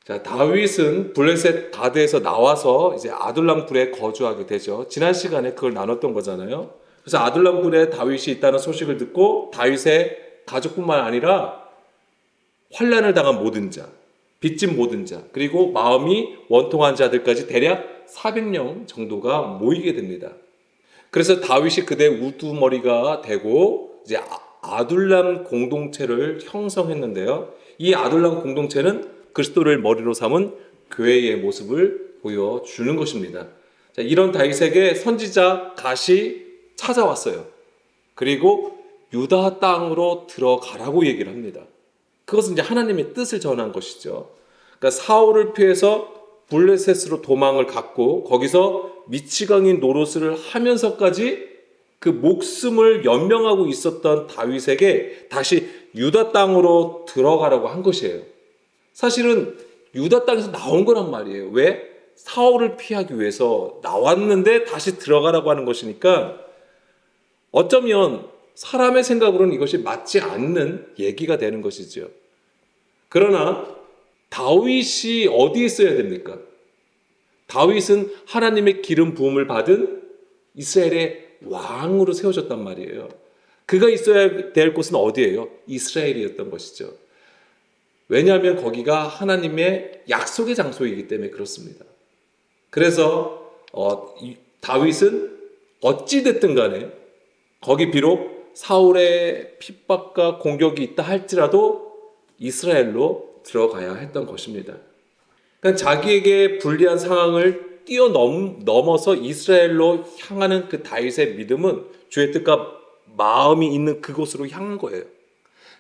자, 다윗은 블레셋 가드에서 나와서 이제 아둘람 굴에 거주하게 되죠. 지난 시간에 그걸 나눴던 거잖아요. 그래서 아둘람 굴에 다윗이 있다는 소식을 듣고 다윗의 가족뿐만 아니라 환난을 당한 모든 자, 빚진 모든 자, 그리고 마음이 원통한 자들까지 대략 400명 정도가 모이게 됩니다. 그래서 다윗이 그대 우두머리가 되고 이제 아둘람 공동체를 형성했는데요. 이 아둘람 공동체는 그리스도를 머리로 삼은 교회의 모습을 보여주는 것입니다. 자, 이런 다윗에게 선지자 갓이 찾아왔어요. 그리고 유다 땅으로 들어가라고 얘기를 합니다. 그것은 이제 하나님의 뜻을 전한 것이죠. 그러니까 사울을 피해서 블레셋으로 도망을 갔고 거기서 미치광이 노릇을 하면서까지 그 목숨을 연명하고 있었던 다윗에게 다시 유다 땅으로 들어가라고 한 것이에요. 사실은 유다 땅에서 나온 거란 말이에요. 왜? 사울을 피하기 위해서 나왔는데 다시 들어가라고 하는 것이니까 어쩌면 사람의 생각으로는 이것이 맞지 않는 얘기가 되는 것이죠. 그러나 다윗이 어디에 있어야 됩니까? 다윗은 하나님의 기름 부음을 받은 이스라엘의 왕으로 세워졌단 말이에요. 그가 있어야 될 곳은 어디예요? 이스라엘이었던 것이죠. 왜냐하면 거기가 하나님의 약속의 장소이기 때문에 그렇습니다. 그래서 다윗은 어찌됐든 간에 거기 비록 사울의 핍박과 공격이 있다 할지라도 이스라엘로 들어가야 했던 것입니다. 그러니까 자기에게 불리한 상황을 뛰어넘어서 이스라엘로 향하는 그 다윗의 믿음은 주의 뜻과 마음이 있는 그곳으로 향한 거예요.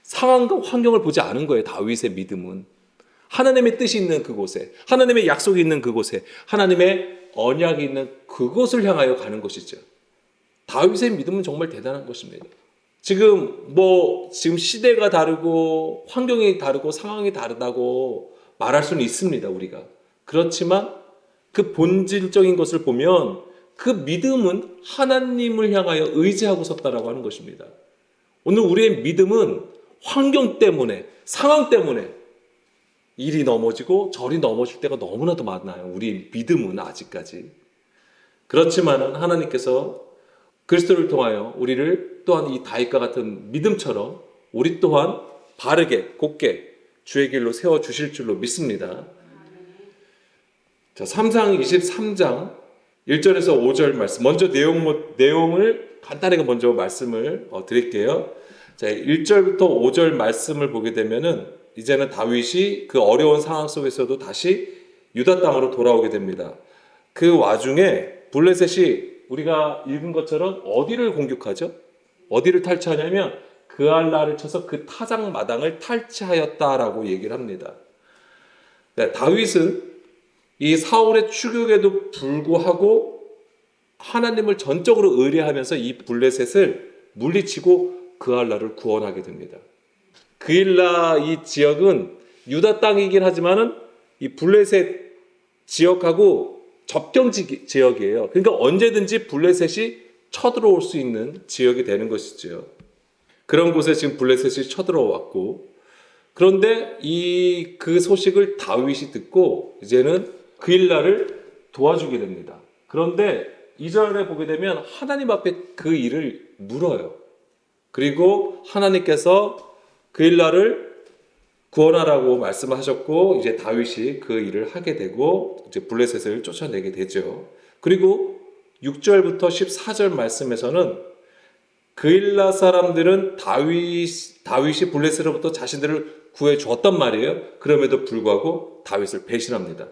상황과 환경을 보지 않은 거예요. 다윗의 믿음은 하나님의 뜻이 있는 그곳에, 하나님의 약속이 있는 그곳에, 하나님의 언약이 있는 그곳을 향하여 가는 것이죠. 다윗의 믿음은 정말 대단한 것입니다. 지금 시대가 다르고 환경이 다르고 상황이 다르다고 말할 수는 있습니다, 우리가. 그렇지만 그 본질적인 것을 보면 그 믿음은 하나님을 향하여 의지하고 섰다라고 하는 것입니다. 오늘 우리의 믿음은 환경 때문에, 상황 때문에 이리 넘어지고 저리 넘어질 때가 너무나도 많아요. 우리 믿음은 아직까지. 그렇지만 하나님께서 그리스도를 통하여 우리를 또한 이 다윗과 같은 믿음처럼 우리 또한 바르게 곧게 주의 길로 세워주실 줄로 믿습니다. 자, 3상 23장 1절에서 5절 말씀, 먼저 내용을 간단하게 먼저 말씀을 드릴게요. 자, 1절부터 5절 말씀을 보게 되면은 이제는 다윗이 그 어려운 상황 속에서도 다시 유다 땅으로 돌아오게 됩니다. 그 와중에 블레셋이 우리가 읽은 것처럼 어디를 공격하죠? 어디를 탈취하냐면 그알라를 쳐서 그 타작 마당을 탈취하였다라고 얘기를 합니다. 네, 다윗은 이 사울의 추격에도 불구하고 하나님을 전적으로 의뢰하면서 이 블레셋을 물리치고 그알라를 구원하게 됩니다. 그일라 이 지역은 유다 땅이긴 하지만은 이 블레셋 지역하고 접경 지역이에요. 그러니까 언제든지 블레셋이 쳐들어올 수 있는 지역이 되는 것이죠. 그런 곳에 지금 블레셋이 쳐들어왔고, 그런데 그 소식을 다윗이 듣고 이제는 그일라를 도와주게 됩니다. 그런데 2절에 보게 되면 하나님 앞에 그 일을 물어요. 그리고 하나님께서 그일라를 구원하라고 말씀하셨고 이제 다윗이 그 일을 하게 되고 이제 블레셋을 쫓아내게 되죠. 그리고 6절부터 14절 말씀에서는 그일라 사람들은 다윗이 블레셋으로부터 자신들을 구해 주었단 말이에요. 그럼에도 불구하고 다윗을 배신합니다.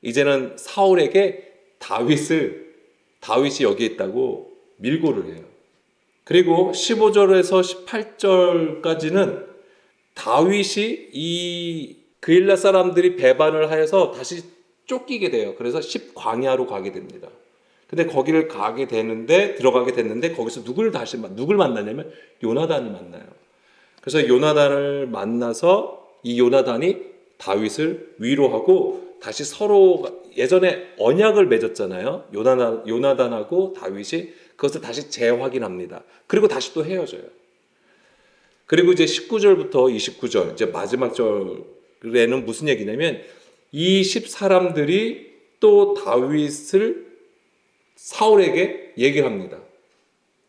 이제는 사울에게 다윗이 여기에 있다고 밀고를 해요. 그리고 15절에서 18절까지는 다윗이 이 그일라 사람들이 배반을 하여서 다시 쫓기게 돼요. 그래서 10광야로 가게 됩니다. 근데 거기를 들어가게 됐는데 거기서 누굴 만나냐면 요나단을 만나요. 그래서 요나단을 만나서 이 요나단이 다윗을 위로하고 다시 서로 예전에 언약을 맺었잖아요. 요나단하고 다윗이 그것을 다시 재확인합니다. 그리고 다시 또 헤어져요. 그리고 이제 19절부터 29절, 이제 마지막 절을 무슨 얘기냐면 이 10사람들이 또 다윗을 사울에게 얘기를 합니다.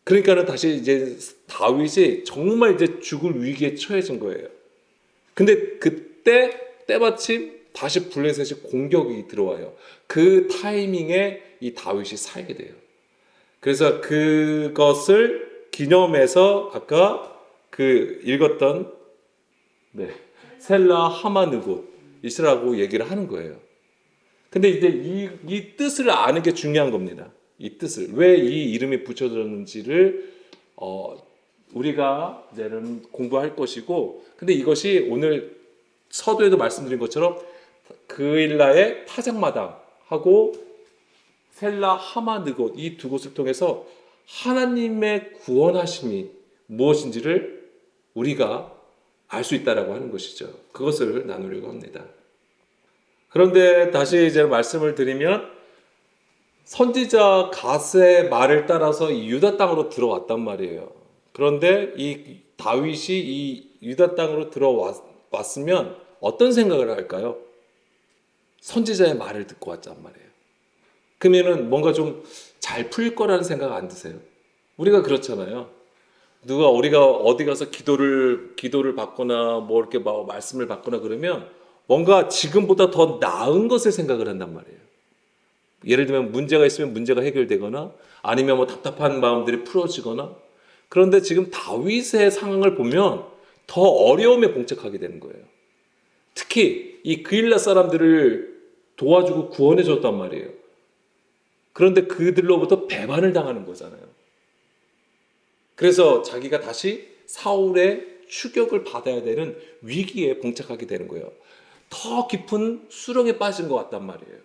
그러니까는 다시 이제 다윗이 정말 이제 죽을 위기에 처해진 거예요. 근데 그때 때마침 다시 블레셋이 공격이 들어와요. 그 타이밍에 이 다윗이 살게 돼요. 그래서 그것을 기념해서 아까 그 읽었던 셀라 하마느곳이라고 얘기를 하는 거예요. 근데 이제 이 뜻을 아는 게 중요한 겁니다. 이 뜻을 왜 이 이름이 붙여졌는지를 우리가 이제는 공부할 것이고, 근데 이것이 오늘 서두에도 말씀드린 것처럼 그일라의 타작마당하고 셀라 하마느곳 이 두 곳을 통해서 하나님의 구원하심이 무엇인지를 우리가 알 수 있다라고 하는 것이죠. 그것을 나누려고 합니다. 그런데 다시 이제 말씀을 드리면 선지자 갓의 말을 따라서 이 유다 땅으로 들어왔단 말이에요. 그런데 이 다윗이 이 유다 땅으로 들어왔으면 어떤 생각을 할까요? 선지자의 말을 듣고 왔단 말이에요. 그러면은 뭔가 좀 잘 풀릴 거라는 생각 안 드세요? 우리가 그렇잖아요. 우리가 어디 가서 기도를 받거나 뭐 이렇게 말씀을 받거나 그러면 뭔가 지금보다 더 나은 것을 생각을 한단 말이에요. 예를 들면 문제가 있으면 문제가 해결되거나 아니면 뭐 답답한 마음들이 풀어지거나. 그런데 지금 다윗의 상황을 보면 더 어려움에 봉착하게 되는 거예요. 특히 이 그일라 사람들을 도와주고 구원해 줬단 말이에요. 그런데 그들로부터 배반을 당하는 거잖아요. 그래서 자기가 다시 사울의 추격을 받아야 되는 위기에 봉착하게 되는 거예요. 더 깊은 수렁에 빠진 것 같단 말이에요.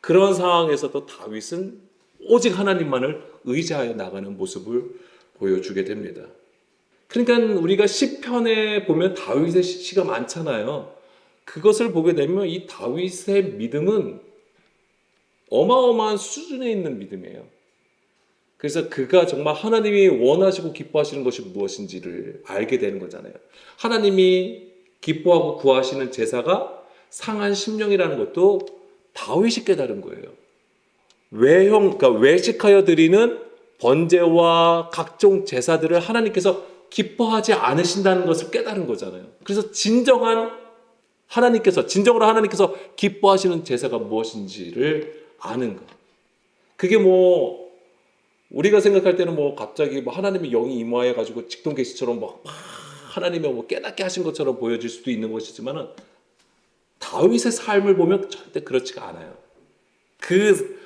그런 상황에서도 다윗은 오직 하나님만을 의지하여 나가는 모습을 보여주게 됩니다. 그러니까 우리가 시편에 보면 다윗의 시가 많잖아요. 그것을 보게 되면 이 다윗의 믿음은 어마어마한 수준에 있는 믿음이에요. 그래서 그가 정말 하나님이 원하시고 기뻐하시는 것이 무엇인지를 알게 되는 거잖아요. 하나님이 기뻐하고 구하시는 제사가 상한 심령이라는 것도 다윗이 깨달은 거예요. 그러니까 외식하여 드리는 번제와 각종 제사들을 하나님께서 기뻐하지 않으신다는 것을 깨달은 거잖아요. 그래서 진정으로 하나님께서 기뻐하시는 제사가 무엇인지를 아는 것. 그게 뭐 우리가 생각할 때는 뭐 갑자기 뭐 하나님의 영이 임하여 가지고 직동계시처럼 막 하나님의 뭐 깨닫게 하신 것처럼 보여질 수도 있는 것이지만은 다윗의 삶을 보면 절대 그렇지가 않아요. 그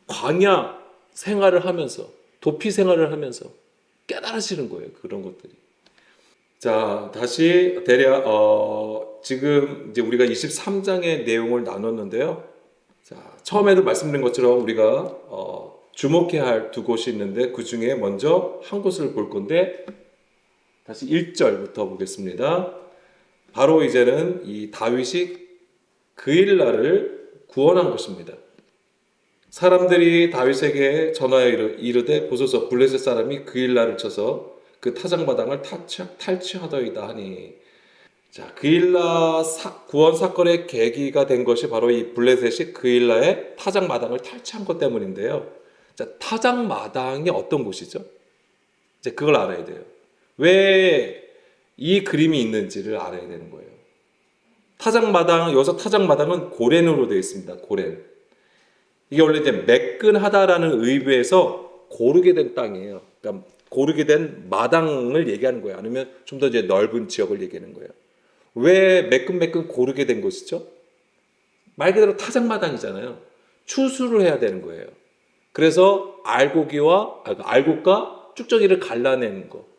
광야 생활을 하면서 도피 생활을 하면서 깨달으시는 거예요. 그런 것들이. 자, 다시 대략 지금 이제 우리가 23장의 내용을 나눴는데요. 자, 처음에도 말씀드린 것처럼 우리가 주목해야 할 두 곳이 있는데 그 중에 먼저 한 곳을 볼 건데 다시 1절부터 보겠습니다. 바로 이제는 이 다윗이 그일라를 구원한 것입니다. 사람들이 다윗에게 전하여 이르되 보소서 블레셋 사람이 그일라를 쳐서 그 타작마당을 탈취하더이다 하니. 자, 그일라 구원 사건의 계기가 된 것이 바로 이 블레셋이 그일라의 타작마당을 탈취한 것 때문인데요. 자, 타작마당이 어떤 곳이죠? 이제 그걸 알아야 돼요. 왜 이 그림이 있는지를 알아야 되는 거예요. 여기서 타작마당은 고렌으로 되어 있습니다. 고렌. 이게 원래 이제 매끈하다라는 의미에서 고르게 된 땅이에요. 그러니까 고르게 된 마당을 얘기하는 거예요. 아니면 좀 더 이제 넓은 지역을 얘기하는 거예요. 왜 매끈매끈 고르게 된 것이죠? 말 그대로 타작마당이잖아요. 추수를 해야 되는 거예요. 그래서 알곡과 쭉정이를 갈라내는 거.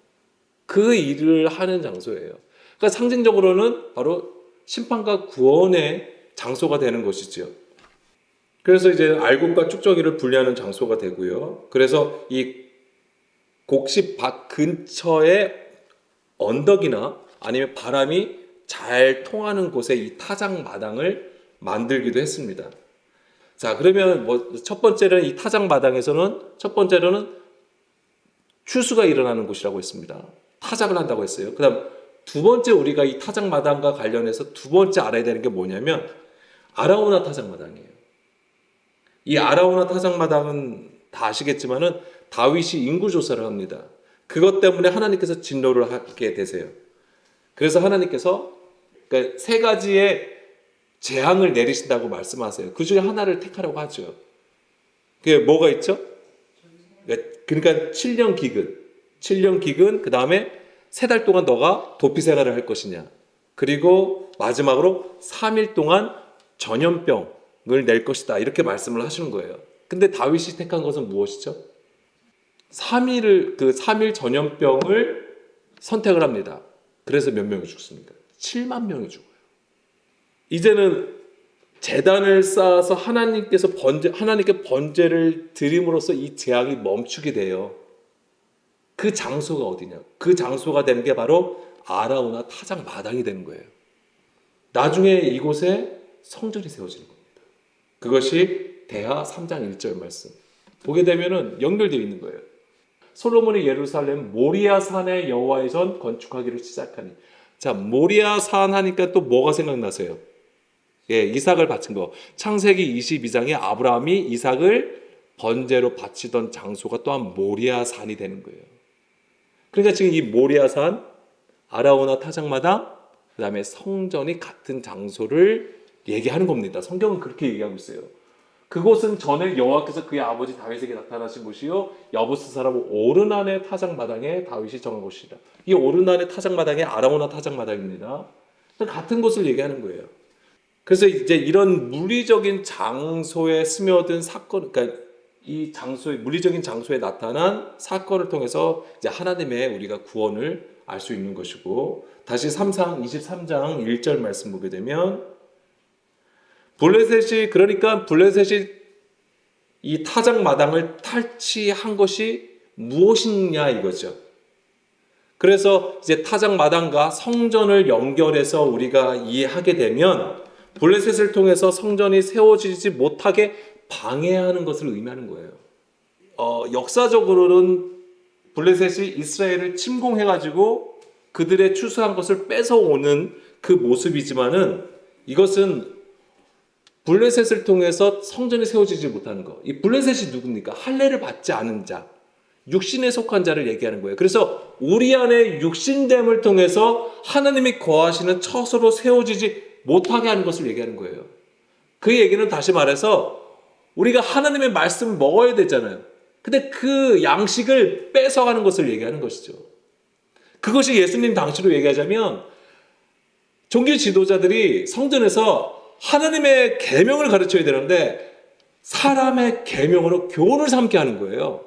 그 일을 하는 장소예요. 그러니까 상징적으로는 바로 심판과 구원의 장소가 되는 것이죠. 그래서 이제 알곡과 쭉정이를 분리하는 장소가 되고요. 그래서 이 곡식밭 근처에 언덕이나 아니면 바람이 잘 통하는 곳에 이 타작마당을 만들기도 했습니다. 자, 그러면 첫 번째는 이 타작마당에서는 첫 번째로는 추수가 일어나는 곳이라고 했습니다. 타작을 한다고 했어요. 그다음 두 번째 우리가 이 타작마당과 관련해서 두 번째 알아야 되는 게 뭐냐면 아라우나 타작마당이에요. 이 아라우나 타작마당은 다 아시겠지만은 다윗이 인구조사를 합니다. 그것 때문에 하나님께서 진노를 하게 되세요. 그래서 하나님께서 그러니까 세 가지의 재앙을 내리신다고 말씀하세요. 그 중에 하나를 택하라고 하죠. 그게 뭐가 있죠? 그러니까 7년 기근, 그 다음에 3달 동안 너가 도피 생활을 할 것이냐. 그리고 마지막으로 3일 동안 전염병을 낼 것이다. 이렇게 말씀을 하시는 거예요. 근데 다윗이 택한 것은 무엇이죠? 3일 전염병을 선택을 합니다. 그래서 몇 명이 죽습니까? 7만 명이 죽어요. 이제는 제단을 쌓아서 하나님께 번제를 드림으로써 이 재앙이 멈추게 돼요. 그 장소가 어디냐? 그 장소가 되는 게 바로 아라우나 타작 마당이 되는 거예요. 나중에 이곳에 성전이 세워지는 겁니다. 그것이 대하 3장 1절 말씀. 보게 되면은 연결되어 있는 거예요. 솔로몬이 예루살렘 모리아산의 여호와의 전 건축하기를 시작하니. 자, 모리아산 하니까 또 뭐가 생각나세요? 예, 이삭을 바친 거. 창세기 22장에 아브라함이 이삭을 번제로 바치던 장소가 또한 모리아산이 되는 거예요. 그러니까 지금 이 모리아산, 아라우나 타작마당, 그 다음에 성전이 같은 장소를 얘기하는 겁니다. 성경은 그렇게 얘기하고 있어요. 그곳은 전에 여호와께서 그의 아버지 다윗에게 나타나신 곳이요 여부스 사람 오르난의 타작마당에 다윗이 정한 곳이라. 이 오르난의 타작마당이 아라우나 타작마당입니다. 같은 곳을 얘기하는 거예요. 그래서 이제 이런 물리적인 장소에 스며든 사건, 그러니까 이 장소에 물리적인 장소에 나타난 사건을 통해서 이제 하나님의 우리가 구원을 알 수 있는 것이고, 다시 23장 1절 말씀 보게 되면 그러니까 블레셋이 이 타작 마당을 탈취한 것이 무엇이냐 이거죠. 그래서 이제 타작 마당과 성전을 연결해서 우리가 이해하게 되면 블레셋을 통해서 성전이 세워지지 못하게 방해하는 것을 의미하는 거예요. 역사적으로는 블레셋이 이스라엘을 침공해가지고 그들의 추수한 것을 뺏어오는 그 모습이지만은 이것은 블레셋을 통해서 성전이 세워지지 못하는 것. 이 블레셋이 누굽니까? 할례를 받지 않은 자, 육신에 속한 자를 얘기하는 거예요. 그래서 우리 안에 육신됨을 통해서 하나님이 거하시는 처소로 세워지지 못하게 하는 것을 얘기하는 거예요. 그 얘기는 다시 말해서 우리가 하나님의 말씀을 먹어야 되잖아요. 근데 그 양식을 뺏어가는 것을 얘기하는 것이죠. 그것이 예수님 당시로 얘기하자면 종교 지도자들이 성전에서 하나님의 계명을 가르쳐야 되는데 사람의 계명으로 교훈을 삼게 하는 거예요.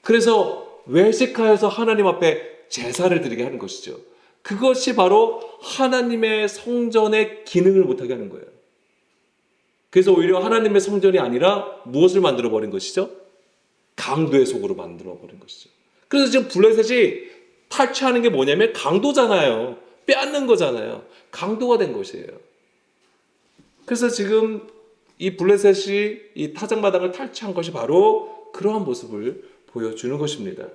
그래서 외식하여서 하나님 앞에 제사를 드리게 하는 것이죠. 그것이 바로 하나님의 성전의 기능을 못하게 하는 거예요. 그래서 오히려 하나님의 성전이 아니라 무엇을 만들어버린 것이죠? 강도의 속으로 만들어버린 것이죠. 그래서 지금 블레셋이 탈취하는 게 뭐냐면 강도잖아요. 빼앗는 거잖아요. 강도가 된 것이에요. 그래서 지금 이 블레셋이 이 타작마당을 탈취한 것이 바로 그러한 모습을 보여주는 것입니다.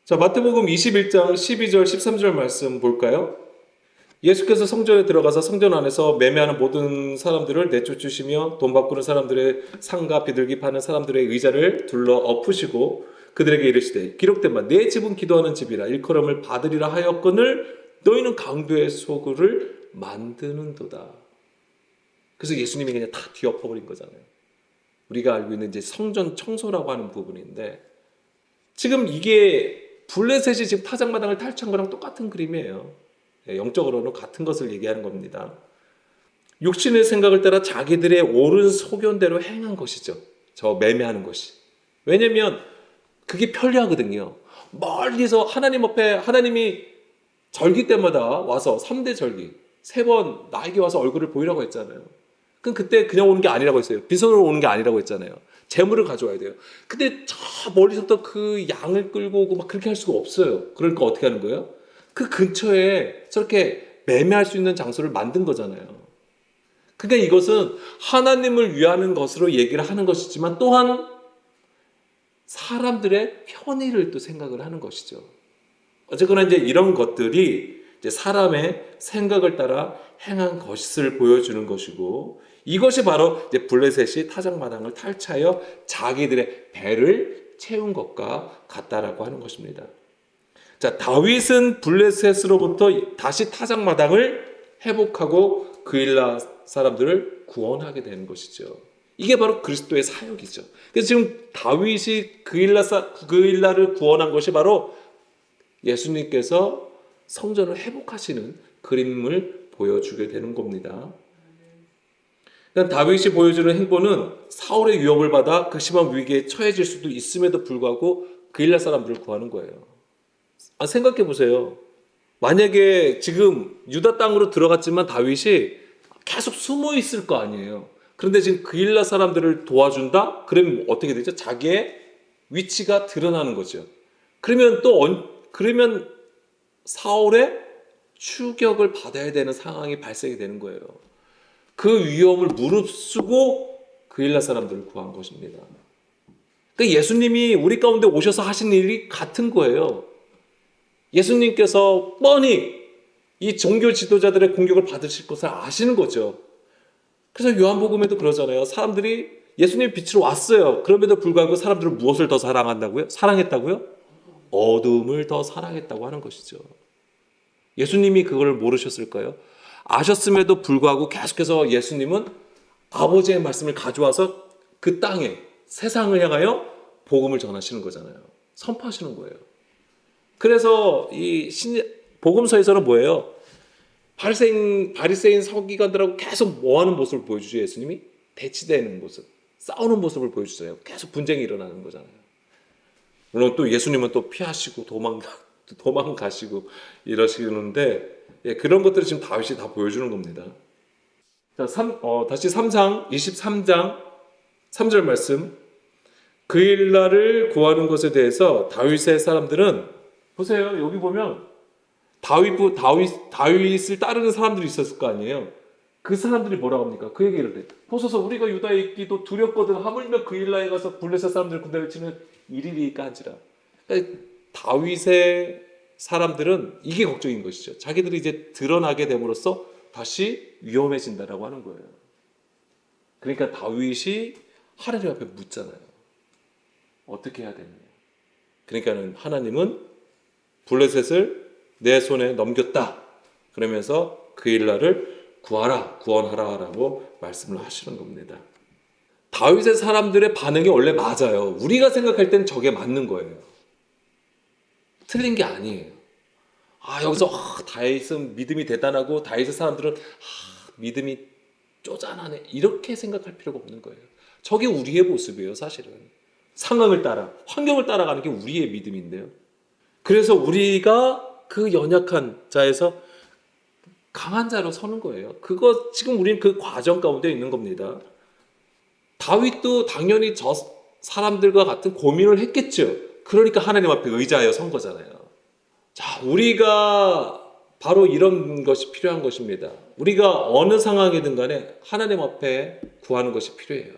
자, 마태복음 21장 12절 13절 말씀 볼까요? 예수께서 성전에 들어가서 성전 안에서 매매하는 모든 사람들을 내쫓으시며 돈 바꾸는 사람들의 상가 비둘기 파는 사람들의 의자를 둘러 엎으시고 그들에게 이르시되 기록된 바 내 집은 기도하는 집이라 일컬음을 받으리라 하였거늘 너희는 강도의 소굴을 만드는도다. 그래서 예수님이 그냥 다 뒤엎어버린 거잖아요. 우리가 알고 있는 이제 성전 청소라고 하는 부분인데 지금 이게 블레셋이 지금 타작마당을 탈취한 거랑 똑같은 그림이에요. 영적으로는 같은 것을 얘기하는 겁니다. 육신의 생각을 따라 자기들의 옳은 소견대로 행한 것이죠. 저 매매하는 것이. 왜냐하면 그게 편리하거든요. 멀리서 하나님 앞에 하나님이 절기 때마다 와서 3대 절기 3번 나에게 와서 얼굴을 보이라고 했잖아요. 그럼 그때 그냥 오는 게 아니라고 했어요. 빈손으로 오는 게 아니라고 했잖아요. 재물을 가져와야 돼요. 근데 저 멀리서부터 그 양을 끌고 오고 막 그렇게 할 수가 없어요. 그러니까 어떻게 하는 거예요? 그 근처에 저렇게 매매할 수 있는 장소를 만든 거잖아요. 그러니까 이것은 하나님을 위하는 것으로 얘기를 하는 것이지만 또한 사람들의 편의를 또 생각을 하는 것이죠. 어쨌거나 이제 이런 것들이 이제 사람의 생각을 따라 행한 것을 보여주는 것이고, 이것이 바로 이제 블레셋이 타작마당을 탈취하여 자기들의 배를 채운 것과 같다라고 하는 것입니다. 자, 다윗은 블레셋으로부터 다시 타작마당을 회복하고 그일라 사람들을 구원하게 되는 것이죠. 이게 바로 그리스도의 사역이죠. 그래서 지금 다윗이 그일라를 구원한 것이 바로 예수님께서 성전을 회복하시는 그림을 보여주게 되는 겁니다. 다윗이 보여주는 행보는 사울의 위협을 받아 그 심한 위기에 처해질 수도 있음에도 불구하고 그일라 사람들을 구하는 거예요. 생각해 보세요. 만약에 지금 유다 땅으로 들어갔지만 다윗이 계속 숨어 있을 거 아니에요. 그런데 지금 그일라 사람들을 도와준다? 그러면 어떻게 되죠? 자기의 위치가 드러나는 거죠. 그러면 사울의 추격을 받아야 되는 상황이 발생이 되는 거예요. 그 위험을 무릅쓰고 그일라 사람들을 구한 것입니다. 그러니까 예수님이 우리 가운데 오셔서 하신 일이 같은 거예요. 예수님께서 뻔히 이 종교 지도자들의 공격을 받으실 것을 아시는 거죠. 그래서 요한복음에도 그러잖아요. 사람들이 예수님 빛으로 왔어요. 그럼에도 불구하고 사람들은 무엇을 더 사랑했다고요? 어둠을 더 사랑했다고 하는 것이죠. 예수님이 그걸 모르셨을까요? 아셨음에도 불구하고 계속해서 예수님은 아버지의 말씀을 가져와서 그 땅에 세상을 향하여 복음을 전하시는 거잖아요. 선포하시는 거예요. 그래서 이 복음서에서는 뭐예요? 바리새인 서기관들하고 계속 뭐하는 모습을 보여주죠? 예수님이 대치되는 모습, 싸우는 모습을 보여주세요. 계속 분쟁이 일어나는 거잖아요. 물론 또 예수님은 또 피하시고 도망가시고 이러시는데, 그런 것들을 지금 다윗이 다 보여주는 겁니다. 자, 다시 23장 3절 말씀. 그일라를 구하는 것에 대해서 다윗의 사람들은, 보세요. 여기 보면 다윗을 따르는 사람들이 있었을 거 아니에요. 그 사람들이 뭐라고 합니까? 그 얘기를 해. 보소서 우리가 유다에 있기도 두렵거든. 하물며 그일라에 가서 블레셋 사람들 군대를 치는 일이리까 한지라. 그러니까 다윗의 사람들은 이게 걱정인 것이죠. 자기들이 이제 드러나게 됨으로써 다시 위험해진다라고 하는 거예요. 그러니까 다윗이 하나님 앞에 묻잖아요. 어떻게 해야 되느냐. 그러니까는 하나님은 블레셋을 내 손에 넘겼다. 그러면서 그일라를 구원하라라고 말씀을 하시는 겁니다. 다윗의 사람들의 반응이 원래 맞아요. 우리가 생각할 땐 저게 맞는 거예요. 틀린 게 아니에요. 여기서 다윗은 믿음이 대단하고 다윗의 사람들은 믿음이 쪼잔하네. 이렇게 생각할 필요가 없는 거예요. 저게 우리의 모습이에요, 사실은. 상황을 따라, 환경을 따라가는 게 우리의 믿음인데요. 그래서 우리가 그 연약한 자에서 강한 자로 서는 거예요. 지금 우리는 그 과정 가운데 있는 겁니다. 다윗도 당연히 저 사람들과 같은 고민을 했겠죠. 그러니까 하나님 앞에 의지하여 선 거잖아요. 자, 우리가 바로 이런 것이 필요한 것입니다. 우리가 어느 상황이든 간에 하나님 앞에 구하는 것이 필요해요.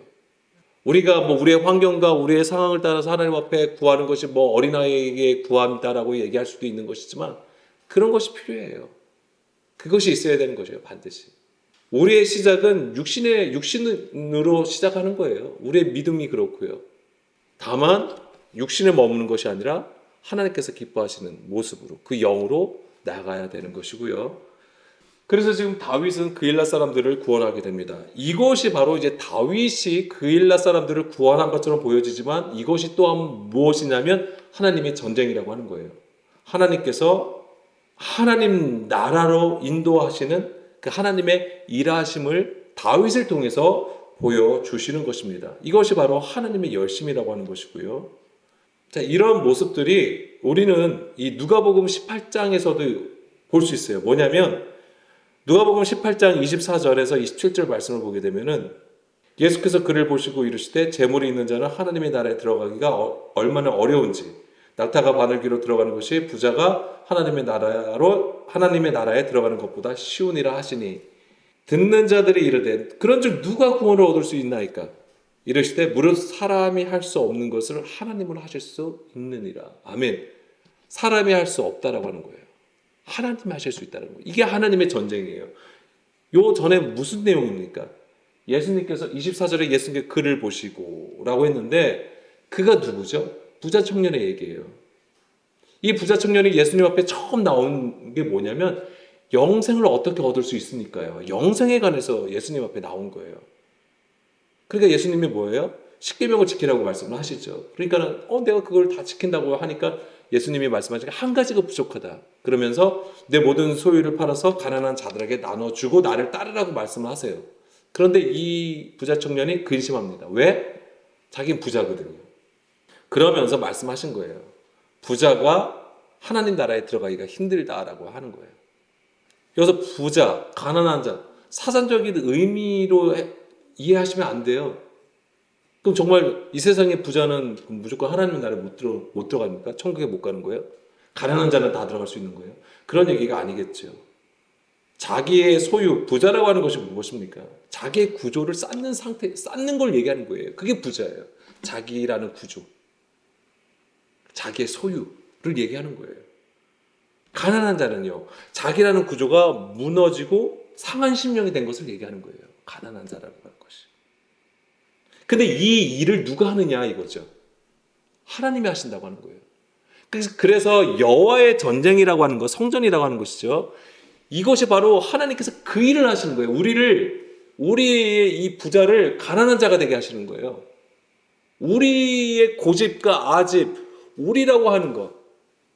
우리가 우리의 환경과 우리의 상황을 따라서 하나님 앞에 구하는 것이 어린아이에게 구합니다라고 얘기할 수도 있는 것이지만 그런 것이 필요해요. 그것이 있어야 되는 거죠, 반드시. 우리의 시작은 육신으로 시작하는 거예요. 우리의 믿음이 그렇고요. 다만 육신에 머무는 것이 아니라 하나님께서 기뻐하시는 모습으로, 그 영으로 나가야 되는 것이고요. 그래서 지금 다윗은 그일라 사람들을 구원하게 됩니다. 이것이 바로 이제 다윗이 그일라 사람들을 구원한 것처럼 보여지지만 이것이 또한 무엇이냐면 하나님의 전쟁이라고 하는 거예요. 하나님께서 하나님 나라로 인도하시는 그 하나님의 일하심을 다윗을 통해서 보여주시는 것입니다. 이것이 바로 하나님의 열심이라고 하는 것이고요. 자, 이런 모습들이 우리는 이 누가복음 18장에서도 볼 수 있어요. 뭐냐면 누가복음 18장 24절에서 27절 말씀을 보게 되면은 예수께서 그를 보시고 이르시되 재물이 있는 자는 하나님의 나라에 들어가기가 얼마나 어려운지 낙타가 바늘귀로 들어가는 것이 부자가 하나님의 나라에 들어가는 것보다 쉬우니라 하시니 듣는 자들이 이르되 그런즉 누가 구원을 얻을 수 있나이까 이르시되 무릇 사람이 할 수 없는 것을 하나님은 하실 수 있느니라. 아멘. 사람이 할 수 없다라고 하는 거예요. 하나님이 하실 수 있다는 거예요. 이게 하나님의 전쟁이에요. 요 전에 무슨 내용입니까? 예수님께서 24절에 예수님께 그를 보시고 라고 했는데 그가 누구죠? 부자 청년의 얘기예요. 이 부자 청년이 예수님 앞에 처음 나온 게 뭐냐면 영생을 어떻게 얻을 수 있습니까요? 영생에 관해서 예수님 앞에 나온 거예요. 그러니까 예수님이 뭐예요? 십계명을 지키라고 말씀을 하시죠. 그러니까 내가 그걸 다 지킨다고 하니까 예수님이 말씀하시니까 한 가지가 부족하다. 그러면서 내 모든 소유를 팔아서 가난한 자들에게 나눠주고 나를 따르라고 말씀을 하세요. 그런데 이 부자 청년이 근심합니다. 왜? 자기는 부자거든요. 그러면서 말씀하신 거예요. 부자가 하나님 나라에 들어가기가 힘들다라고 하는 거예요. 여기서 부자, 가난한 자, 사전적인 의미로 이해하시면 안 돼요. 그럼 정말 이 세상의 부자는 무조건 하나님 나라에 못 들어갑니까? 천국에 못 가는 거예요? 가난한 자는 다 들어갈 수 있는 거예요? 그런 얘기가 아니겠죠. 자기의 소유, 부자라고 하는 것이 무엇입니까? 자기의 구조를 쌓는 상태, 쌓는 걸 얘기하는 거예요. 그게 부자예요. 자기라는 구조. 자기의 소유를 얘기하는 거예요. 가난한 자는요, 자기라는 구조가 무너지고 상한 심령이 된 것을 얘기하는 거예요. 가난한 자라고 하는 것이. 근데 이 일을 누가 하느냐 이거죠. 하나님이 하신다고 하는 거예요. 그래서 여호와의 전쟁이라고 하는 것, 성전이라고 하는 것이죠. 이것이 바로 하나님께서 그 일을 하시는 거예요. 우리의 이 부자를 가난한 자가 되게 하시는 거예요. 우리의 고집과 아집, 우리라고 하는 것,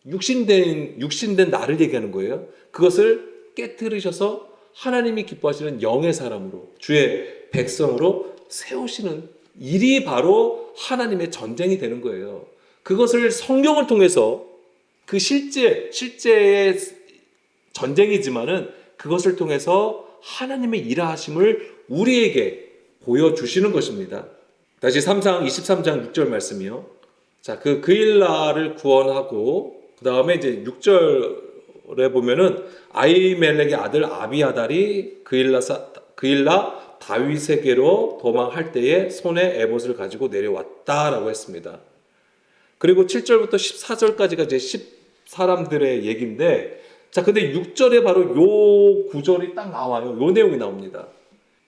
육신된 나를 얘기하는 거예요. 그것을 깨트리셔서 하나님이 기뻐하시는 영의 사람으로, 주의 백성으로 세우시는 일이 바로 하나님의 전쟁이 되는 거예요. 그것을 성경을 통해서 그 실제의 전쟁이지만은 그것을 통해서 하나님의 일하심을 우리에게 보여주시는 것입니다. 다시 23장 6절 말씀이요. 자, 그 그일라를 구원하고 그 다음에 이제 6절에 보면은 아히멜렉의 아들 아비아달이 그일라 다윗에게로 도망할 때에 손에 에봇을 가지고 내려왔다라고 했습니다. 그리고 7절부터 14절까지가 이제 10사람들의 얘기인데, 자, 근데 6절에 바로 요 구절이 딱 나와요. 요 내용이 나옵니다.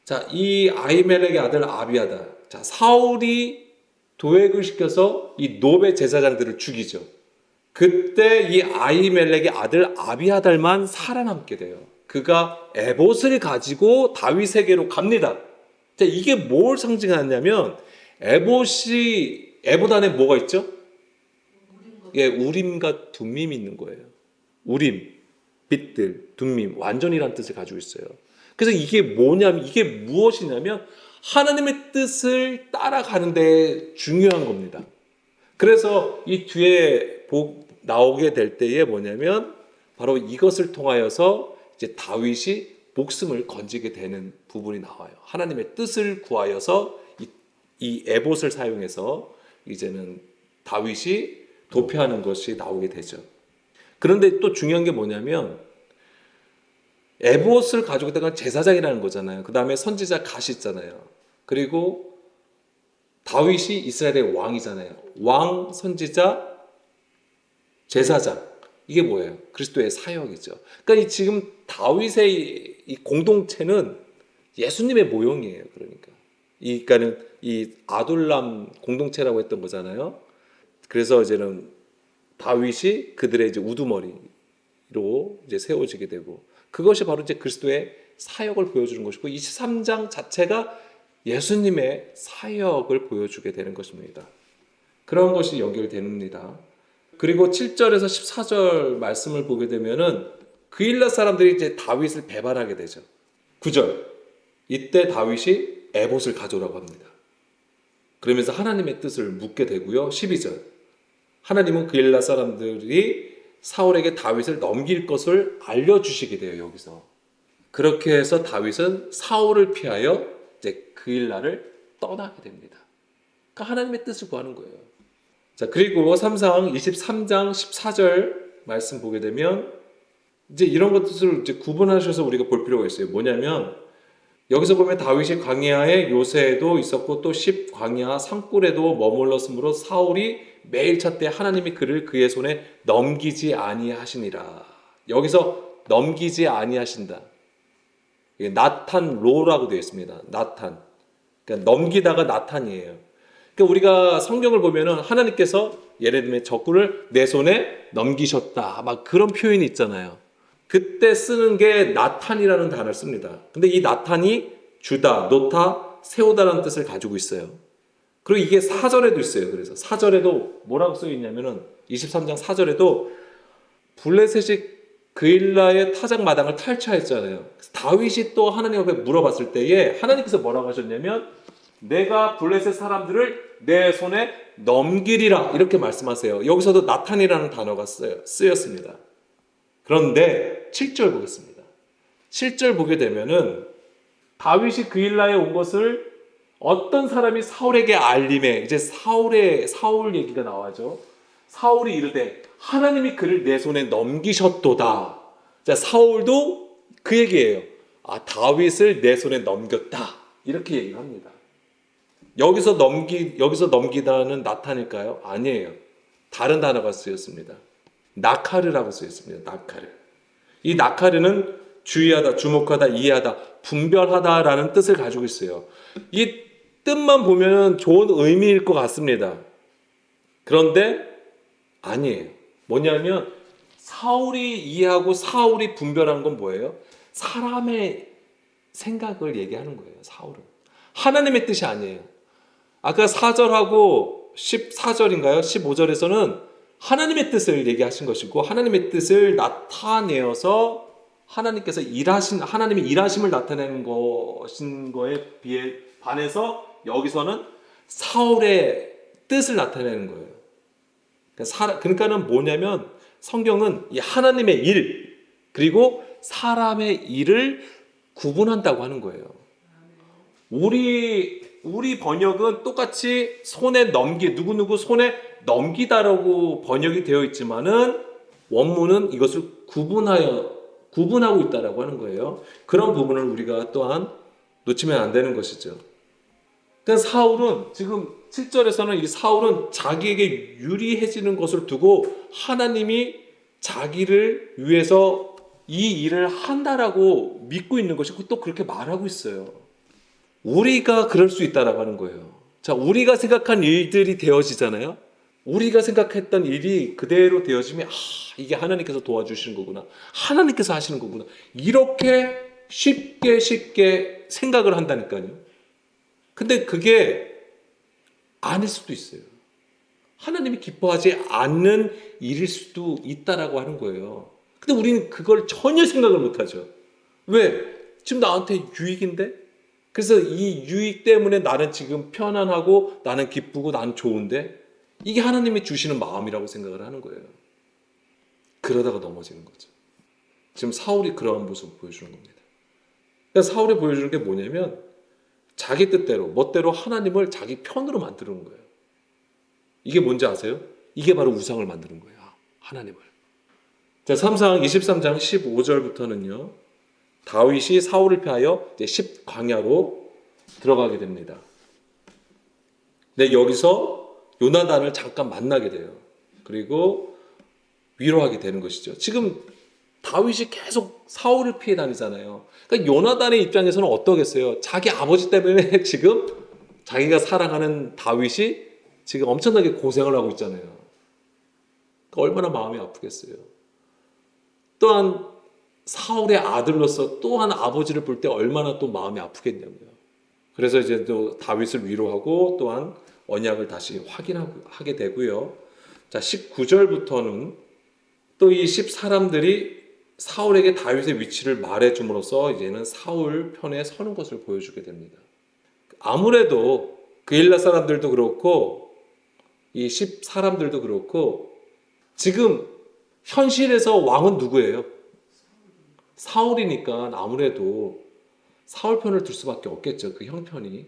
자, 이 아히멜렉의 아들 아비아달. 자, 사울이 도액을 시켜서 이 노베 제사장들을 죽이죠. 그때 이 아히멜렉의 아들 아비아달만 살아남게 돼요. 그가 에봇을 가지고 다윗에게로 갑니다. 자, 이게 뭘 상징하냐면 에봇 안에 뭐가 있죠? 예, 우림과 둠밈이 있는 거예요. 우림, 빛들, 둠밈, 완전이라는 뜻을 가지고 있어요. 그래서 이게 뭐냐면, 이게 무엇이냐면 하나님의 뜻을 따라가는 데 중요한 겁니다. 그래서 이 뒤에 나오게 될 때에 뭐냐면 바로 이것을 통하여서 이제 다윗이 목숨을 건지게 되는 부분이 나와요. 하나님의 뜻을 구하여서 이 에봇을 사용해서 이제는 다윗이 도피하는 것이 나오게 되죠. 그런데 또 중요한 게 뭐냐면 에봇을 가지고 있다가 제사장이라는 거잖아요. 그 다음에 선지자 갓이 있잖아요. 그리고 다윗이 이스라엘의 왕이잖아요. 왕, 선지자, 제사장. 이게 뭐예요? 그리스도의 사역이죠. 그러니까 지금 다윗의 이 공동체는 예수님의 모형이에요. 그러니까는 이 아둘람 공동체라고 했던 거잖아요. 그래서 이제는 다윗이 그들의 이제 우두머리로 이제 세워지게 되고, 그것이 바로 이제 그리스도의 사역을 보여주는 것이고, 23장 자체가 예수님의 사역을 보여주게 되는 것입니다. 그런 것이 연결됩니다. 그리고 7절에서 14절 말씀을 보게 되면은 그일라 사람들이 이제 다윗을 배반하게 되죠. 9절. 이때 다윗이 에봇을 가져오라고 합니다. 그러면서 하나님의 뜻을 묻게 되고요. 12절. 하나님은 그일라 사람들이 사울에게 다윗을 넘길 것을 알려주시게 돼요. 여기서. 그렇게 해서 다윗은 사울을 피하여 이제 그일라를 떠나게 됩니다. 그러니까 하나님의 뜻을 구하는 거예요. 자, 그리고 23장 14절 말씀 보게 되면 이제 이런 것들을 이제 구분하셔서 우리가 볼 필요가 있어요. 뭐냐면 여기서 보면 다윗이 광야에 요새에도 있었고 또 십 광야 산굴에도 머물렀으므로 사울이 매일 찾되 하나님이 그를 그의 손에 넘기지 아니하시니라. 여기서 넘기지 아니하신다. 이게 나탄 로라고 되어 있습니다. 나탄. 그러니까 넘기다가 나탄이에요. 그러니까 우리가 성경을 보면은 하나님께서 예를 들면 적군을 내 손에 넘기셨다. 막 그런 표현이 있잖아요. 그때 쓰는 게 나탄이라는 단어를 씁니다. 근데 이 나탄이 주다, 놓다, 세우다라는 뜻을 가지고 있어요. 그리고 이게 사절에도 있어요. 그래서 사절에도 뭐라고 쓰여 있냐면은 23장 사절에도 블레셋이 그일라의 타작 마당을 탈취했잖아요. 다윗이 또 하나님 앞에 물어봤을 때에 하나님께서 뭐라고 하셨냐면 내가 블레셋 사람들을 내 손에 넘기리라 이렇게 말씀하세요. 여기서도 나탄이라는 단어가 쓰였습니다. 그런데 7절 보겠습니다. 7절 보게 되면은 다윗이 그일라에 온 것을 어떤 사람이 사울에게 알림해 이제 사울 얘기가 나와죠. 사울이 이르되 하나님이 그를 내 손에 넘기셨도다. 자, 사울도 그 얘기예요. 아, 다윗을 내 손에 넘겼다. 이렇게 얘기를 합니다. 여기서 넘기다는 나탄일까요? 아니에요. 다른 단어가 쓰였습니다. 나카르라고 쓰였습니다. 나카르. 이 나카르는 주의하다, 주목하다, 이해하다, 분별하다라는 뜻을 가지고 있어요. 이 뜻만 보면 좋은 의미일 것 같습니다. 그런데 아니에요. 뭐냐면 사울이 이해하고 사울이 분별한 건 뭐예요? 사람의 생각을 얘기하는 거예요. 사울은. 하나님의 뜻이 아니에요. 아까 4절하고 14절인가요? 15절에서는 하나님의 뜻을 얘기하신 것이고 하나님의 뜻을 나타내어서 하나님께서 하나님의 일하심을 나타내는 것인 거에 반해서 여기서는 사울의 뜻을 나타내는 거예요. 그러니까는 뭐냐면 성경은 이 하나님의 일 그리고 사람의 일을 구분한다고 하는 거예요. 우리 번역은 똑같이 누구누구 손에 넘기다라고 번역이 되어 있지만은 원문은 이것을 구분하고 있다라고 하는 거예요. 그런 부분을 우리가 또한 놓치면 안 되는 것이죠. 그러니까 사울은 지금 7절에서는 이 사울은 자기에게 유리해지는 것을 두고 하나님이 자기를 위해서 이 일을 한다라고 믿고 있는 것이 또 그렇게 말하고 있어요. 우리가 그럴 수 있다라고 하는 거예요. 자, 우리가 생각한 일들이 되어지잖아요. 우리가 생각했던 일이 그대로 되어지면 이게 하나님께서 도와주시는 거구나. 하나님께서 하시는 거구나. 이렇게 쉽게 생각을 한다니까요. 근데 그게 아닐 수도 있어요. 하나님이 기뻐하지 않는 일일 수도 있다라고 하는 거예요. 근데 우리는 그걸 전혀 생각을 못하죠. 왜? 지금 나한테 유익인데? 그래서 이 유익 때문에 나는 지금 편안하고 나는 기쁘고 나는 좋은데 이게 하나님이 주시는 마음이라고 생각을 하는 거예요. 그러다가 넘어지는 거죠. 지금 사울이 그러한 모습을 보여주는 겁니다. 그래서 사울이 보여주는 게 뭐냐면 자기 뜻대로 멋대로 하나님을 자기 편으로 만드는 거예요. 이게 뭔지 아세요? 이게 바로 우상을 만드는 거예요. 하나님을. 자, 23장 15절부터는요. 다윗이 사울을 피하여 이제 10광야로 들어가게 됩니다. 근데 여기서 요나단을 잠깐 만나게 돼요. 그리고 위로하게 되는 것이죠. 지금 다윗이 계속 사울을 피해 다니잖아요. 그러니까 요나단의 입장에서는 어떠겠어요? 자기 아버지 때문에 지금 자기가 사랑하는 다윗이 지금 엄청나게 고생을 하고 있잖아요. 그러니까 얼마나 마음이 아프겠어요. 또한 사울의 아들로서 또한 아버지를 볼 때 얼마나 또 마음이 아프겠냐고요. 그래서 이제 또 다윗을 위로하고 또한 언약을 다시 확인하게 되고요. 자, 19절부터는 또 이 10사람들이 사울에게 다윗의 위치를 말해줌으로써 이제는 사울 편에 서는 것을 보여주게 됩니다. 아무래도 그일라 사람들도 그렇고 이 10사람들도 그렇고 지금 현실에서 왕은 누구예요? 사울이니까 아무래도 사울 편을 들 수밖에 없겠죠. 그 형편이.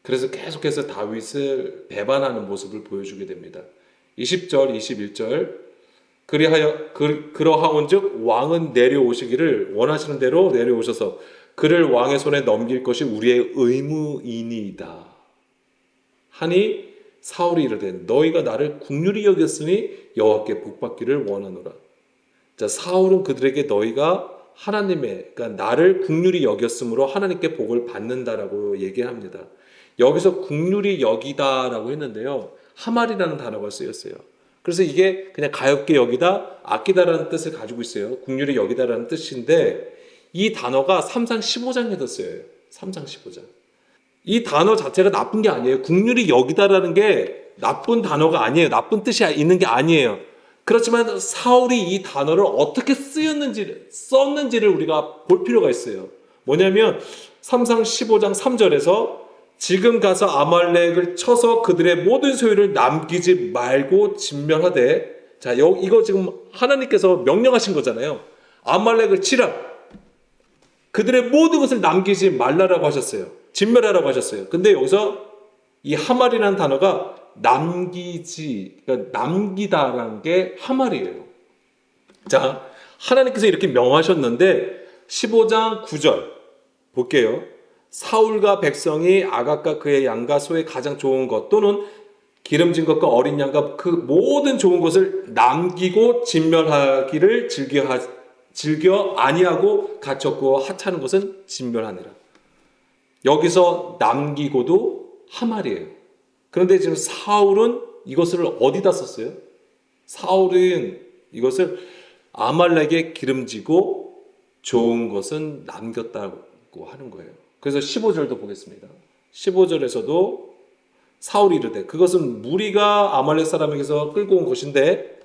그래서 계속해서 다윗을 배반하는 모습을 보여주게 됩니다. 20절, 21절 그러하온즉 왕은 내려오시기를 원하시는 대로 내려오셔서 그를 왕의 손에 넘길 것이 우리의 의무이니이다 하니 사울이 이르되 너희가 나를 긍휼히 여겼으니 여호와께 복받기를 원하노라. 자, 사울은 그들에게 너희가 하나님의, 그러니까 나를 긍휼히 여겼으므로 하나님께 복을 받는다라고 얘기합니다. 여기서 긍휼히 여기다라고 했는데요, 하말이라는 단어가 쓰였어요. 그래서 이게 그냥 가엾게 여기다, 아끼다라는 뜻을 가지고 있어요. 긍휼히 여기다라는 뜻인데 이 단어가 3장 15장에도 쓰여요. 3장 15장. 이 단어 자체가 나쁜 게 아니에요. 긍휼히 여기다라는 게 나쁜 단어가 아니에요. 나쁜 뜻이 있는 게 아니에요. 그렇지만 사울이 이 단어를 어떻게 썼는지를 우리가 볼 필요가 있어요. 뭐냐면 3상 15장 3절에서 지금 가서 아말렉을 쳐서 그들의 모든 소유를 남기지 말고 진멸하되, 자, 이거 지금 하나님께서 명령하신 거잖아요. 아말렉을 치라. 그들의 모든 것을 남기지 말라라고 하셨어요. 진멸하라고 하셨어요. 근데 여기서 이 하말이라는 단어가 그러니까 남기다라는 게 하말이에요. 자, 하나님께서 이렇게 명하셨는데 15장 9절 볼게요. 사울과 백성이 아각과 그의 양과 소의 가장 좋은 것 또는 기름진 것과 어린 양과 그 모든 좋은 것을 남기고 진멸하기를 즐겨 아니하고 갇혔고 하찮은 것은 진멸하니라. 여기서 남기고도 하말이에요. 그런데 지금 사울은 이것을 어디다 썼어요? 사울은 이것을 아말렉에 기름지고 좋은 것은 남겼다고 하는 거예요. 그래서 15절도 보겠습니다. 15절에서도 사울이 이르되 그것은 무리가 아말렉 사람에게서 끌고 온 것인데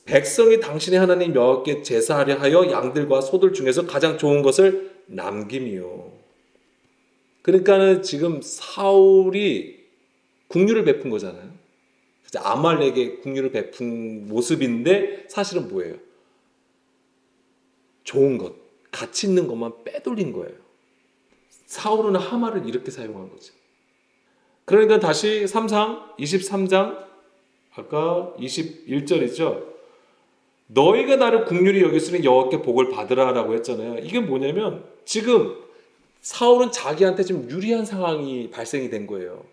백성이 당신의 하나님 여호와께 제사하려 하여 양들과 소들 중에서 가장 좋은 것을 남김이요. 그러니까는 지금 사울이 긍휼을 베푼 거잖아요. 아말렉에 긍휼을 베푼 모습인데 사실은 뭐예요? 좋은 것, 가치 있는 것만 빼돌린 거예요. 사울은 하말을 이렇게 사용한 거죠. 그러니까 다시 23장 아까 21절이죠. 너희가 나를 긍휼히 여겼으니 여호와께 복을 받으라라고 했잖아요. 이게 뭐냐면 지금 사울은 자기한테 좀 유리한 상황이 발생이 된 거예요.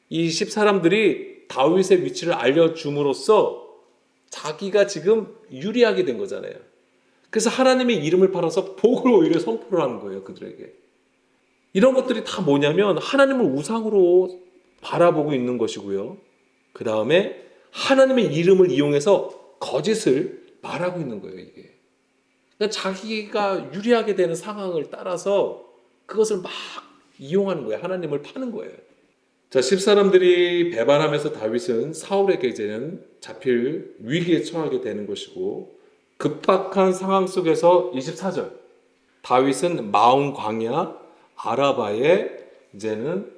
이 10사람들이 다윗의 위치를 알려줌으로써 자기가 지금 유리하게 된 거잖아요. 그래서 하나님의 이름을 팔아서 복을 오히려 선포를 하는 거예요, 그들에게. 이런 것들이 다 뭐냐면 하나님을 우상으로 바라보고 있는 것이고요. 그 다음에 하나님의 이름을 이용해서 거짓을 말하고 있는 거예요, 이게. 그러니까 자기가 유리하게 되는 상황을 따라서 그것을 막 이용하는 거예요. 하나님을 파는 거예요. 자, 10사람들이 배반하면서 다윗은 사울에게 이제는 잡힐 위기에 처하게 되는 것이고, 급박한 상황 속에서 24절 다윗은 마온 광야 아라바에 이제는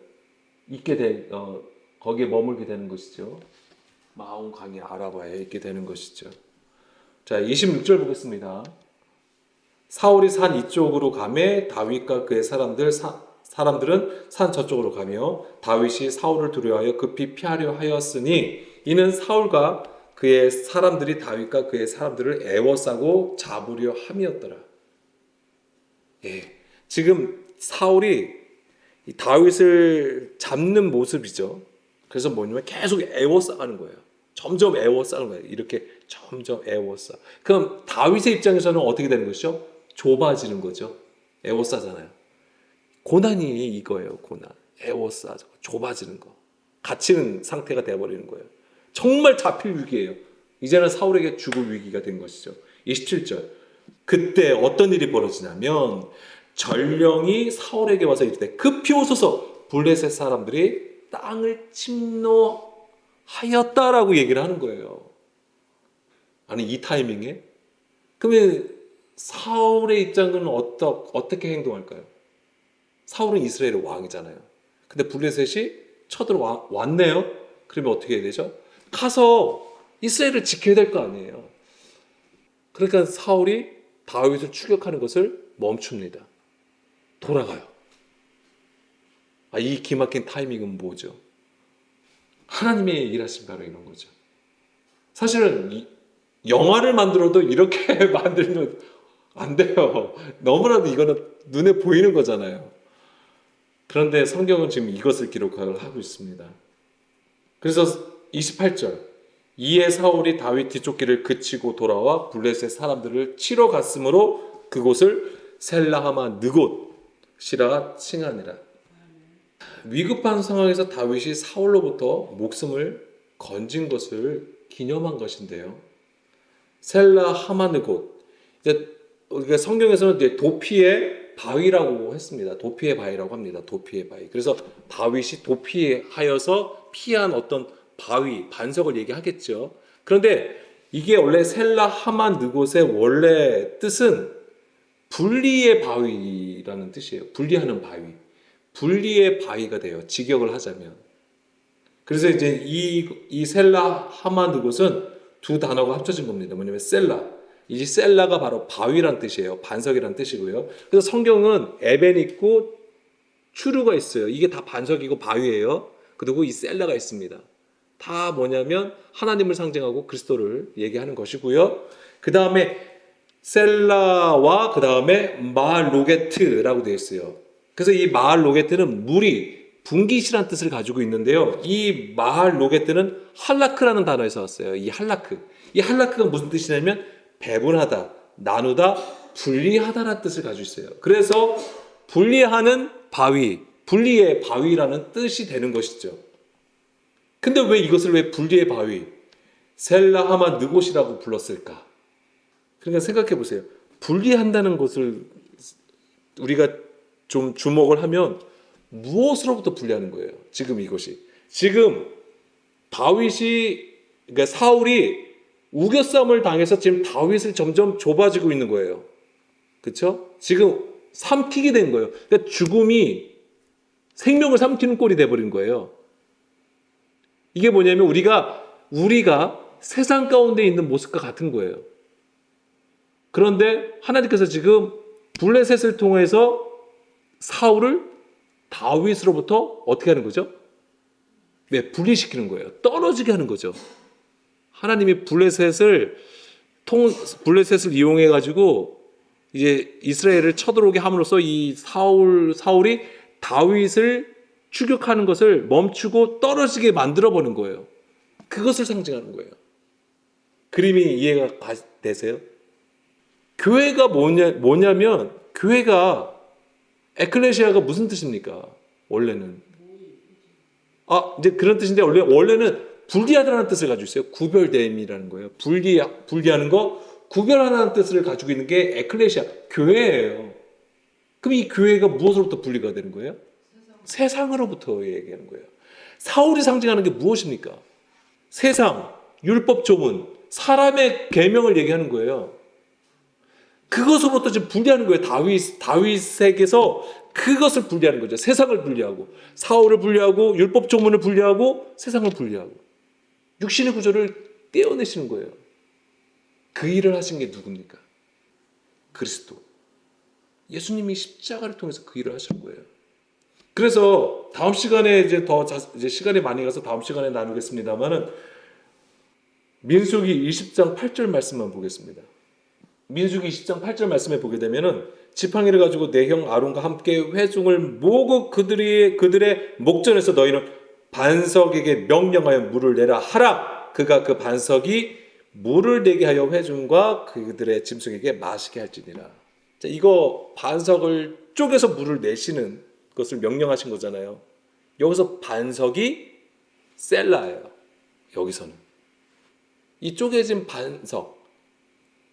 거기에 머물게 되는 것이죠. 마온 광야 아라바에 있게 되는 것이죠. 자, 26절 보겠습니다. 사울이 산 이쪽으로 가매 다윗과 그의 사람들은 산 저쪽으로 가며 다윗이 사울을 두려워하여 급히 피하려 하였으니 이는 사울과 그의 사람들이 다윗과 그의 사람들을 애워싸고 잡으려 함이었더라. 예, 지금 사울이 다윗을 잡는 모습이죠. 그래서 뭐냐면 계속 애워싸가는 거예요. 점점 애워싸는 거예요. 이렇게 점점 애워싸. 그럼 다윗의 입장에서는 어떻게 되는 것이죠? 좁아지는 거죠. 애워싸잖아요. 고난이 이거예요. 고난. 애워싸, 좁아지는 거. 갇히는 상태가 되어버리는 거예요. 정말 잡힐 위기예요. 이제는 사울에게 죽을 위기가 된 것이죠. 27절. 그때 어떤 일이 벌어지냐면 전령이 사울에게 와서 이르되 급히 오소서 블레셋 사람들이 땅을 침노하였다라고 얘기를 하는 거예요. 아니 이 타이밍에? 그러면 사울의 입장은 어떻게 행동할까요? 사울은 이스라엘의 왕이잖아요. 근데 블레셋이 쳐들어왔네요. 그러면 어떻게 해야 되죠? 가서 이스라엘을 지켜야 될 거 아니에요. 그러니까 사울이 다윗을 추격하는 것을 멈춥니다. 돌아가요. 이 기막힌 타이밍은 뭐죠? 하나님의 일하심 바로 이런 거죠. 사실은 영화를 만들어도 이렇게 만들면 안 돼요. 너무나도 이거는 눈에 보이는 거잖아요. 그런데 성경은 지금 이것을 기록하고 있습니다. 그래서 28절, 이에 사울이 다윗 뒤쫓기를 그치고 돌아와 블레셋 사람들을 치러 갔으므로 그곳을 셀라하마 느곳이라 칭하니라. 위급한 상황에서 다윗이 사울로부터 목숨을 건진 것을 기념한 것인데요. 셀라 하마느곳. 이제 우리가 성경에서는 이제 도피의 바위라고 했습니다. 도피의 바위라고 합니다. 도피의 바위. 그래서 다윗이 도피하여서 피한 어떤 바위, 반석을 얘기하겠죠. 그런데 이게 원래 셀라 하마느곳의 원래 뜻은 분리의 바위라는 뜻이에요. 분리하는 바위. 분리의 바위가 돼요. 직역을 하자면. 그래서 이제 이 셀라 하마느곳은 두 단어가 합쳐진 겁니다. 뭐냐면 셀라. 이 셀라가 바로 바위란 뜻이에요. 반석이란 뜻이고요. 그래서 성경은 에벤 있고 추루가 있어요. 이게 다 반석이고 바위예요. 그리고 이 셀라가 있습니다. 다 뭐냐면 하나님을 상징하고 그리스도를 얘기하는 것이고요. 그 다음에 셀라와 그 다음에 마알로게트라고 되어 있어요. 그래서 이 마알로게트는 물이 분깃이라는 뜻을 가지고 있는데요. 이 마알로게트는 할라크라는 단어에서 왔어요. 이 할라크가 무슨 뜻이냐면 배분하다, 나누다, 분리하다라는 뜻을 가지고 있어요. 그래서 분리하는 바위, 분리의 바위라는 뜻이 되는 것이죠. 근데 왜 분리의 바위, 셀라하마 느곳이라고 불렀을까? 그러니까 생각해 보세요. 분리한다는 것을 우리가 좀 주목을 하면 무엇으로부터 분리하는 거예요? 지금 이것이. 지금 그러니까 사울이 우겨싸움을 당해서 지금 다윗을 점점 좁아지고 있는 거예요. 그렇죠? 지금 삼키게 된 거예요. 그러니까 죽음이 생명을 삼키는 꼴이 돼버린 거예요. 이게 뭐냐면 우리가 세상 가운데 있는 모습과 같은 거예요. 그런데 하나님께서 지금 블레셋을 통해서 사울을 다윗으로부터 어떻게 하는 거죠? 네, 분리시키는 거예요. 떨어지게 하는 거죠. 하나님이 블레셋을 이용해 가지고 이제 이스라엘을 쳐들어오게 함으로써 이 사울이 다윗을 추격하는 것을 멈추고 떨어지게 만들어 보는 거예요. 그것을 상징하는 거예요. 그림이 이해가 되세요? 교회가 뭐냐면 교회가 에클레시아가 무슨 뜻입니까? 원래는 이제 그런 뜻인데 원래는 분리하다라는 뜻을 가지고 있어요. 구별됨이라는 거예요. 분리하는 거, 구별하는 뜻을 가지고 있는 게 에클레시아, 교회예요. 그럼 이 교회가 무엇으로부터 분리가 되는 거예요? 세상으로부터 얘기하는 거예요. 사울이 상징하는 게 무엇입니까? 세상, 율법 조문, 사람의 계명을 얘기하는 거예요. 그것으로부터 지금 분리하는 거예요. 다윗에게서 그것을 분리하는 거죠. 세상을 분리하고, 사울을 분리하고, 율법 조문을 분리하고, 세상을 분리하고. 육신의 구조를 떼어내시는 거예요. 그 일을 하신 게 누굽니까? 그리스도. 예수님이 십자가를 통해서 그 일을 하신 거예요. 그래서 다음 시간에 이제 시간이 많이 가서 다음 시간에 나누겠습니다만은 민수기 20장 8절 말씀만 보겠습니다. 민수기 20장 8절 말씀에 보게 되면은 지팡이를 가지고 내 형 아론과 함께 회중을 모으고 그들의 목전에서 너희는 반석에게 명령하여 물을 내라 하라. 그가 그 반석이 물을 내게 하여 회중과 그들의 짐승에게 마시게 할지니라. 자, 이거 반석을 쪼개서 물을 내시는 것을 명령하신 거잖아요. 여기서 반석이 셀라예요. 여기서는 이 쪼개진 반석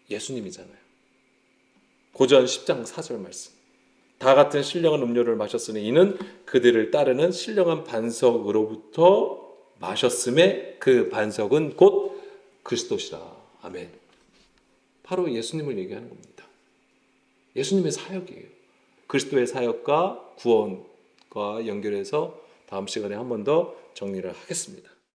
예수님이잖아요. 고전 10장 4절 말씀. 다 같은 신령한 음료를 마셨으니 이는 그들을 따르는 신령한 반석으로부터 마셨음에 그 반석은 곧 그리스도시라. 아멘. 바로 예수님을 얘기하는 겁니다. 예수님의 사역이에요. 그리스도의 사역과 구원과 연결해서 다음 시간에 한 번 더 정리를 하겠습니다.